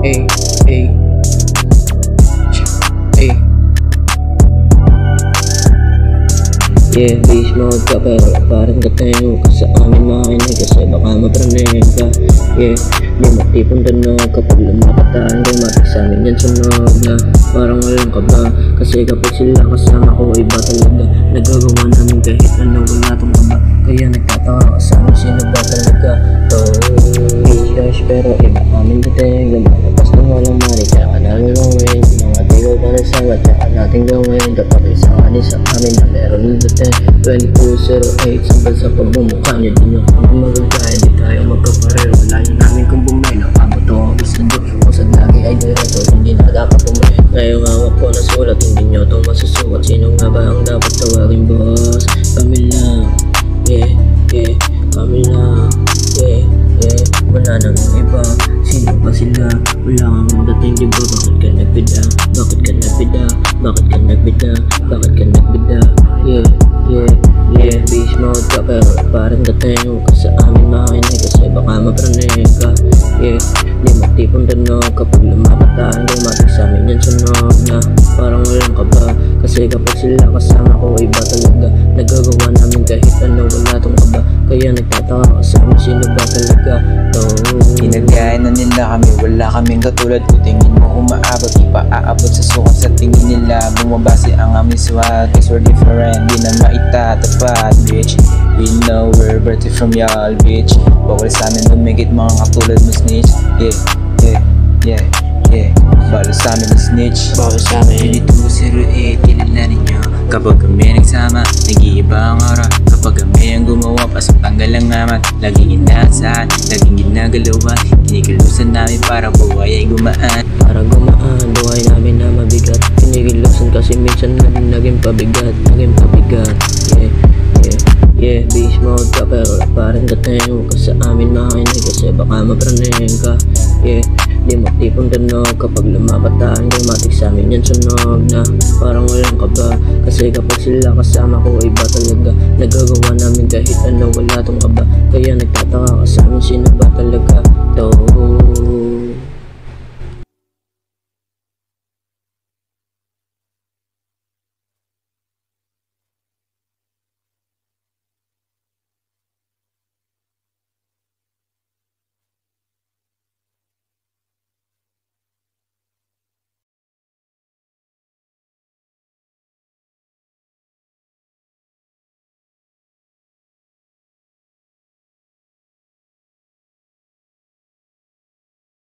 Ay, ay, ay. Yeah, beast mode ka pero parang dating ka sa amin makinig kasi baka mapraning ka. Yeah, di matipong danog kapag lumapataan dumating sa amin yan sunog na parang walang kaba. Kasi kapag sila kasama ko iba talaga, nagagawa namin kahit ano wala tong kaba. Kaya nagtataka ka sa amin sino ba talaga to. Gosh, pero iba amin dating lumalapas ng walang mali kaya namin gawin mga tigaw pa na sabat kaya natin gawin kapag isa kanin sa amin na meron dating 2208 sa bansa pagbumukha niya di nyo kami magagaya di tayo magkapareho layo namin kung bumay nakabot o ang isang doon kusag lagi ay direto hindi na dapat bumay ngayong hawak ko na sulat hindi nyo itong masusukat sino nga ba ang dapat tawagin boss kami lang yeah yeah kami lang yeah yeah wala nang iba sino ba sila wala kang dating diba bakit ka nagbida bakit ka nagbida bakit ka nagbida bakit ka nagbida yeah yeah yeah beast mode ka pero parang dating ka sa amin makinig kasi baka mapraning ka yeah di matipong danog kapag lumapataan dumating sa amin yan sunog na parang walang kaba kasi kapag sila kasama ko iba talaga nagagawa namin kahit ano wala tong kaba kaya nagtataka ka sa amin sino ba talaga to. Ginagayan na nila kami, wala kaming katulad ko. Tingin mo umaabot, di pa aabot sa sukat sa tingin nila. Bumabase ang aming swag, cause we're different, di na maitatapat, bitch. We know we're better from y'all, bitch. Bawal sa amin lumigit mga katulad mo snitch. Yeah, yeah, yeah, yeah. Bawal sa amin na snitch. Bawal sa amin 2208, kilalanin nyo. Kapag kami nagsama, nag-iiba ang aura. Kapag kami ang gumawa, pasang tanggal ang amat. Laging inaasahan, laging ginagalawan. Kinikilusan namin para buhay ay gumaan. Para gumaan, buhay namin na mabigat. Kinikilusan kasi minsan naging pabigat. Naging pabigat, yeah, yeah, yeah. Beast mode ka pero parang dating ka sa amin makinig kasi baka mapraning ka. Yeah, di matipong danog kapag lumapataan dumating sa amin yan sunog na parang walang kaba kasi kapag sila kasama ko iba talaga nagagawa namin kahit ano wala tong kaba kaya nagtataka ka sa amin sino ba talaga to.